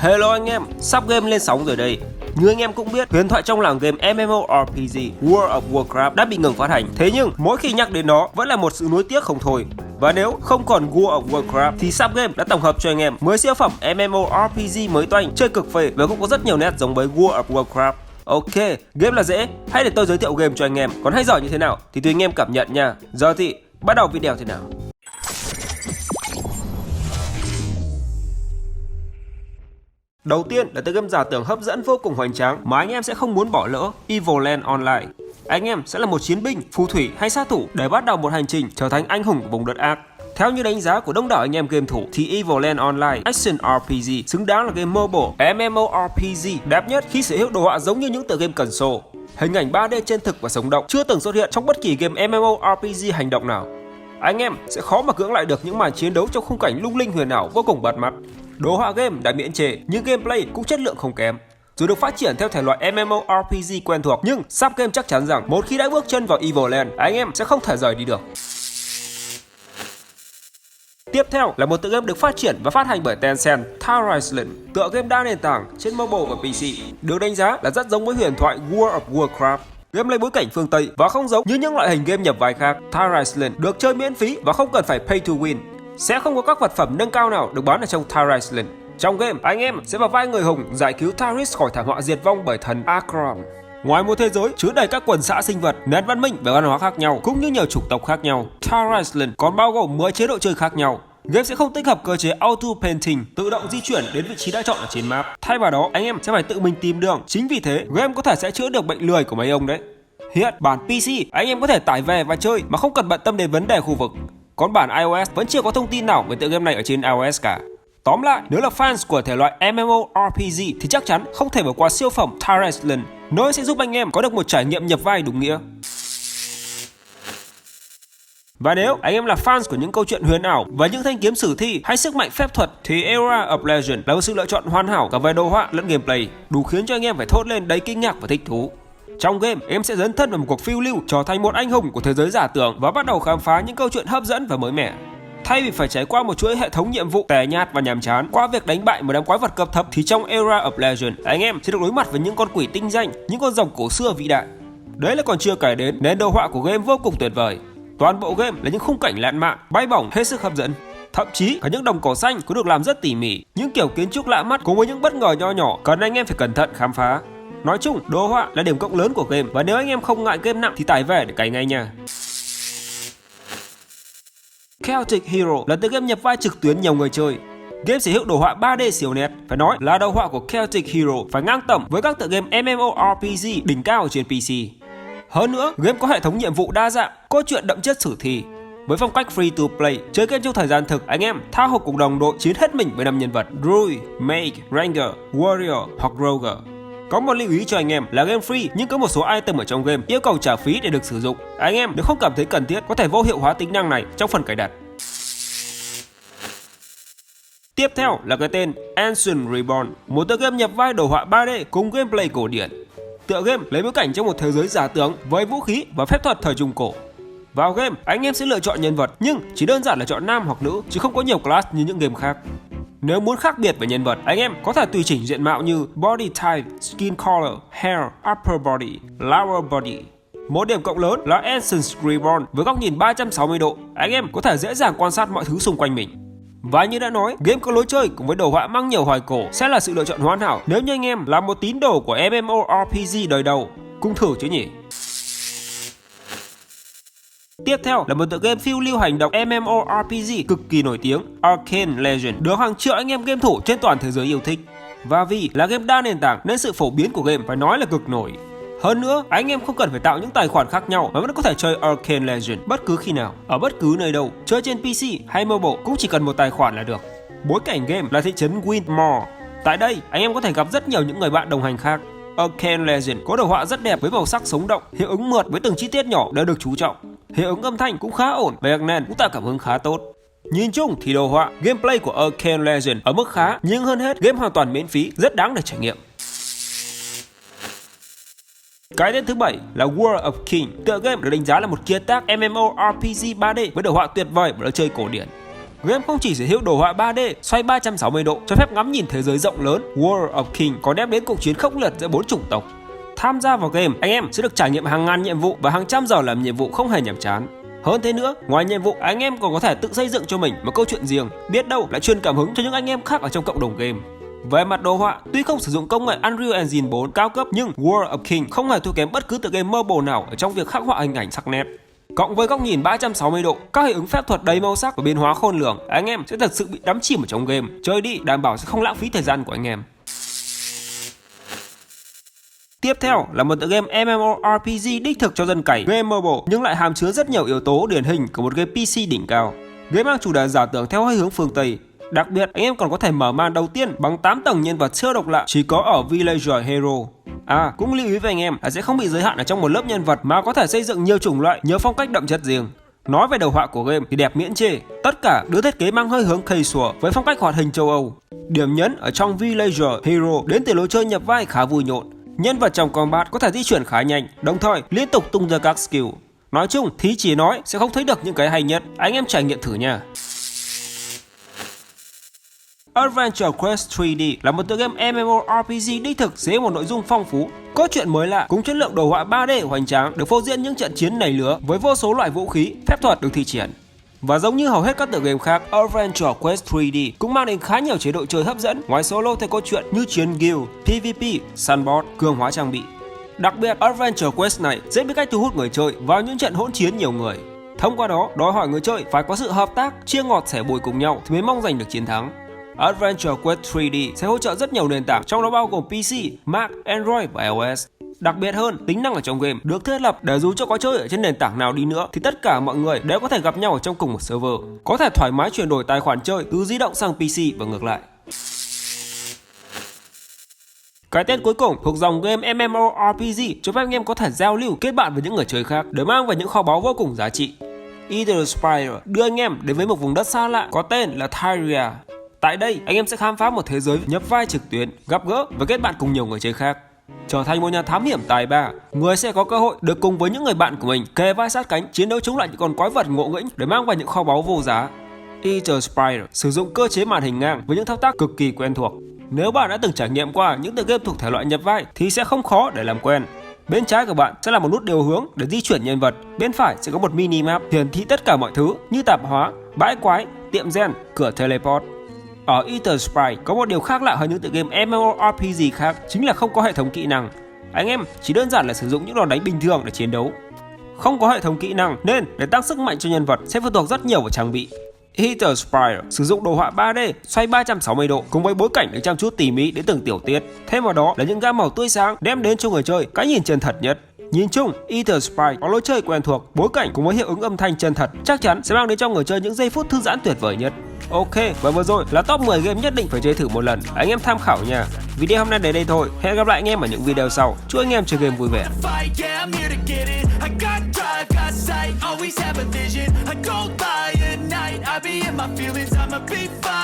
Hello anh em, sắp game lên sóng rồi đây. Như anh em cũng biết, huyền thoại trong làng game MMORPG World of Warcraft đã bị ngừng phát hành. Thế nhưng mỗi khi nhắc đến nó vẫn là một sự nuối tiếc không thôi. Và nếu không còn World of Warcraft thì sắp game đã tổng hợp cho anh em 10 siêu phẩm MMORPG mới toanh, chơi cực phê và cũng có rất nhiều nét giống với World of Warcraft. Ok, game là dễ, hãy để tôi giới thiệu game cho anh em. Còn hay giỏi như thế nào thì tùy anh em cảm nhận nha. Giờ thì bắt đầu video thế nào. Đầu tiên là tựa game giả tưởng hấp dẫn vô cùng hoành tráng mà anh em sẽ không muốn bỏ lỡ, Evoland Online. Anh em sẽ là một chiến binh, phù thủy hay sát thủ để bắt đầu một hành trình trở thành anh hùng của vùng đất ác. Theo như đánh giá của đông đảo anh em game thủ thì Evoland Online Action RPG xứng đáng là game mobile MMORPG đẹp nhất khi sở hữu đồ họa giống như những tựa game console. Hình ảnh 3D chân thực và sống động chưa từng xuất hiện trong bất kỳ game MMORPG hành động nào. Anh em sẽ khó mà cưỡng lại được những màn chiến đấu trong khung cảnh lung linh huyền ảo vô cùng bắt mắt. Đồ họa game đã miễn chê nhưng gameplay cũng chất lượng không kém. Dù được phát triển theo thể loại MMORPG quen thuộc nhưng sắp game chắc chắn rằng một khi đã bước chân vào Evoland, anh em sẽ không thể rời đi được. Tiếp theo là một tựa game được phát triển và phát hành bởi Tencent, Tower Island. Tựa game đa nền tảng trên mobile và PC, được đánh giá là rất giống với huyền thoại World of Warcraft. Game lấy bối cảnh phương Tây và không giống như những loại hình game nhập vai khác. Tower Island được chơi miễn phí và không cần phải pay to win. Sẽ không có các vật phẩm nâng cao nào được bán ở trong Tower Island. Trong game, anh em sẽ vào vai người hùng giải cứu Taris khỏi thảm họa diệt vong bởi thần Akron. Ngoài một thế giới chứa đầy các quần xã sinh vật, nền văn minh và văn hóa khác nhau cũng như nhiều chủng tộc khác nhau, Tower Island còn bao gồm 10 chế độ chơi khác nhau. Game sẽ không tích hợp cơ chế auto painting, tự động di chuyển đến vị trí đã chọn ở trên map. Thay vào đó, anh em sẽ phải tự mình tìm đường. Chính vì thế, game có thể sẽ chữa được bệnh lười của mấy ông đấy. Hiện bản PC, anh em có thể tải về và chơi mà không cần bận tâm đến vấn đề khu vực. Còn bản iOS vẫn chưa có thông tin nào về tựa game này ở trên iOS cả. Tóm lại, nếu là fans của thể loại MMORPG thì chắc chắn không thể bỏ qua siêu phẩm Tower Island, nơi sẽ giúp anh em có được một trải nghiệm nhập vai đúng nghĩa. Và nếu anh em là fans của những câu chuyện huyền ảo và những thanh kiếm sử thi hay sức mạnh phép thuật thì Era of Legend là một sự lựa chọn hoàn hảo cả về đồ họa lẫn gameplay, đủ khiến cho anh em phải thốt lên đầy kinh ngạc và thích thú. Trong game, em sẽ dấn thân vào một cuộc phiêu lưu trở thành một anh hùng của thế giới giả tưởng và bắt đầu khám phá những câu chuyện hấp dẫn và mới mẻ. Thay vì phải trải qua một chuỗi hệ thống nhiệm vụ tẻ nhạt và nhàm chán qua việc đánh bại một đám quái vật cấp thấp thì trong Era of Legend, anh em sẽ được đối mặt với những con quỷ tinh danh, những con rồng cổ xưa vĩ đại. Đấy là còn chưa kể đến nền đồ họa của game vô cùng tuyệt vời. Toàn bộ game là những khung cảnh lãng mạn, bay bổng hết sức hấp dẫn. Thậm chí cả những đồng cỏ xanh cũng được làm rất tỉ mỉ, những kiểu kiến trúc lạ mắt cùng với những bất ngờ nho nhỏ cần anh em phải cẩn thận khám phá. Nói chung, đồ họa là điểm cộng lớn của game và nếu anh em không ngại game nặng thì tải về để cày ngay nha. Celtic Hero là tựa game nhập vai trực tuyến nhiều người chơi. Game sở hữu đồ họa 3D siêu nét, phải nói là đồ họa của Celtic Hero phải ngang tầm với các tựa game MMORPG đỉnh cao trên PC. Hơn nữa, game có hệ thống nhiệm vụ đa dạng, có chuyện đậm chất sử thi. Với phong cách free to play, chơi game trong thời gian thực, anh em thao học cùng đồng đội chiến hết mình với 5 nhân vật: Druid, Mage, Ranger, Warrior hoặc Rogue. Có một lưu ý cho anh em là game free nhưng có một số item ở trong game yêu cầu trả phí để được sử dụng. Anh em nếu không cảm thấy cần thiết có thể vô hiệu hóa tính năng này trong phần cài đặt. Tiếp theo là cái tên Ancient Reborn, một tựa game nhập vai đồ họa 3D cùng gameplay cổ điển. Tựa game lấy bối cảnh trong một thế giới giả tưởng với vũ khí và phép thuật thời Trung Cổ. Vào game, anh em sẽ lựa chọn nhân vật nhưng chỉ đơn giản là chọn nam hoặc nữ chứ không có nhiều class như những game khác. Nếu muốn khác biệt về nhân vật, anh em có thể tùy chỉnh diện mạo như body type, skin color, hair, upper body, lower body. Một điểm cộng lớn là Ancient Reborn với góc nhìn 360 độ, anh em có thể dễ dàng quan sát mọi thứ xung quanh mình. Và như đã nói, game có lối chơi cùng với đồ họa mang nhiều hoài cổ sẽ là sự lựa chọn hoàn hảo nếu như anh em là một tín đồ của MMORPG đời đầu. Cùng thử chứ nhỉ? Tiếp theo là một tựa game phiêu lưu hành động MMORPG cực kỳ nổi tiếng, Arcane Legend, được hàng triệu anh em game thủ trên toàn thế giới yêu thích. Và vì là game đa nền tảng nên sự phổ biến của game phải nói là cực nổi. Hơn nữa, anh em không cần phải tạo những tài khoản khác nhau mà vẫn có thể chơi Arcane Legend bất cứ khi nào, ở bất cứ nơi đâu, chơi trên PC hay mobile cũng chỉ cần một tài khoản là được. Bối cảnh game là thị trấn Windmore. Tại đây, anh em có thể gặp rất nhiều những người bạn đồng hành khác. Arcane Legend có đồ họa rất đẹp với màu sắc sống động, hiệu ứng mượt với từng chi tiết nhỏ đều được chú trọng. Hiệu ứng âm thanh cũng khá ổn và nhạc nền cũng tạo cảm hứng khá tốt. Nhìn chung thì đồ họa, gameplay của Arcane Legend ở mức khá, nhưng hơn hết game hoàn toàn miễn phí, rất đáng để trải nghiệm. Cái tên thứ 7 là World of King. Tựa game được đánh giá là một kiệt tác MMORPG 3D với đồ họa tuyệt vời và lối chơi cổ điển. Game không chỉ sở hữu đồ họa 3D xoay 360 độ cho phép ngắm nhìn thế giới rộng lớn, World of King còn đem đến cuộc chiến khốc liệt giữa 4 chủng tộc. Tham gia vào game, anh em sẽ được trải nghiệm hàng ngàn nhiệm vụ và hàng trăm giờ làm nhiệm vụ không hề nhàm chán. Hơn thế nữa, ngoài nhiệm vụ, anh em còn có thể tự xây dựng cho mình một câu chuyện riêng, biết đâu lại truyền cảm hứng cho những anh em khác ở trong cộng đồng game. Về mặt đồ họa, tuy không sử dụng công nghệ Unreal Engine 4 cao cấp nhưng World of King không hề thua kém bất cứ tựa game mobile nào ở trong việc khắc họa hình ảnh sắc nét. Cộng với góc nhìn 360 độ, các hiệu ứng phép thuật đầy màu sắc và biến hóa khôn lường, anh em sẽ thật sự bị đắm chìm ở trong game. Chơi đi, đảm bảo sẽ không lãng phí thời gian của anh em. Tiếp theo là một tựa game MMORPG đích thực cho dân cày game mobile nhưng lại hàm chứa rất nhiều yếu tố điển hình của một game PC đỉnh cao. Game mang chủ đề giả tưởng theo hơi hướng phương Tây. Đặc biệt, anh em còn có thể mở màn đầu tiên bằng 8 tầng nhân vật siêu độc lạ chỉ có ở Villager Hero. Cũng lưu ý với anh em là sẽ không bị giới hạn ở trong một lớp nhân vật mà có thể xây dựng nhiều chủng loại, nhiều phong cách đậm chất riêng. Nói về đầu họa của game thì đẹp miễn chê, tất cả được thiết kế mang hơi hướng casual với phong cách hoạt hình châu Âu. Điểm nhấn ở trong Villager Hero đến từ lối chơi nhập vai khá vui nhộn. Nhân vật trong combat có thể di chuyển khá nhanh, đồng thời liên tục tung ra các skill. Nói chung thì chỉ nói sẽ không thấy được những cái hay nhất, anh em trải nghiệm thử nha. Adventure Quest 3D là một tựa game MMORPG đích thực với một nội dung phong phú, cốt truyện mới lạ cùng chất lượng đồ họa 3D hoành tráng được phô diễn những trận chiến nảy lửa với vô số loại vũ khí, phép thuật được thi triển. Và giống như hầu hết các tựa game khác, Adventure Quest 3D cũng mang đến khá nhiều chế độ chơi hấp dẫn ngoài solo theo cốt truyện như chiến guild, PvP, sandbox, cường hóa trang bị. Đặc biệt, Adventure Quest này dễ biết cách thu hút người chơi vào những trận hỗn chiến nhiều người. Thông qua đó, đòi hỏi người chơi phải có sự hợp tác, chia ngọt sẻ bùi cùng nhau thì mới mong giành được chiến thắng. Adventure Quest 3D sẽ hỗ trợ rất nhiều nền tảng, trong đó bao gồm PC, Mac, Android và iOS. Đặc biệt hơn, tính năng ở trong game được thiết lập để dù cho có chơi ở trên nền tảng nào đi nữa thì tất cả mọi người đều có thể gặp nhau ở trong cùng một server, có thể thoải mái chuyển đổi tài khoản chơi từ di động sang PC và ngược lại. Cái tên cuối cùng thuộc dòng game MMORPG cho phép anh em có thể giao lưu, kết bạn với những người chơi khác để mang về những kho báu vô cùng giá trị. Ether Spire đưa anh em đến với một vùng đất xa lạ có tên là Tyria. Tại đây, anh em sẽ khám phá một thế giới nhập vai trực tuyến, gặp gỡ và kết bạn cùng nhiều người chơi khác. Trở thành một nhà thám hiểm tài ba, người sẽ có cơ hội được cùng với những người bạn của mình kề vai sát cánh chiến đấu chống lại những con quái vật ngộ nghĩnh để mang về những kho báu vô giá. Ether Spire sử dụng cơ chế màn hình ngang với những thao tác cực kỳ quen thuộc. Nếu bạn đã từng trải nghiệm qua những tựa game thuộc thể loại nhập vai thì sẽ không khó để làm quen. Bên trái của bạn sẽ là một nút điều hướng để di chuyển nhân vật, bên phải sẽ có một mini map hiển thị tất cả mọi thứ như tạp hóa, bãi quái, tiệm gen, cửa teleport. Ở Ether Spire có một điều khác lạ hơn những tựa game MMORPG khác, chính là không có hệ thống kỹ năng. Anh em chỉ đơn giản là sử dụng những đòn đánh bình thường để chiến đấu. Không có hệ thống kỹ năng nên để tăng sức mạnh cho nhân vật sẽ phụ thuộc rất nhiều vào trang bị. Ether Spire sử dụng đồ họa 3D xoay 360 độ cùng với bối cảnh được chăm chút tỉ mỉ đến từng tiểu tiết. Thêm vào đó là những gam màu tươi sáng đem đến cho người chơi cái nhìn chân thật nhất. Nhìn chung, Ether Spire có lối chơi quen thuộc, bối cảnh cùng với hiệu ứng âm thanh chân thật chắc chắn sẽ mang đến cho người chơi những giây phút thư giãn tuyệt vời nhất. Ok, và vừa rồi là top 10 game nhất định phải chơi thử một lần, anh em tham khảo nha. Video hôm nay đến đây thôi, hẹn gặp lại anh em ở những video sau. Chúc anh em chơi game vui vẻ. I be in my feelings, I'ma be fine.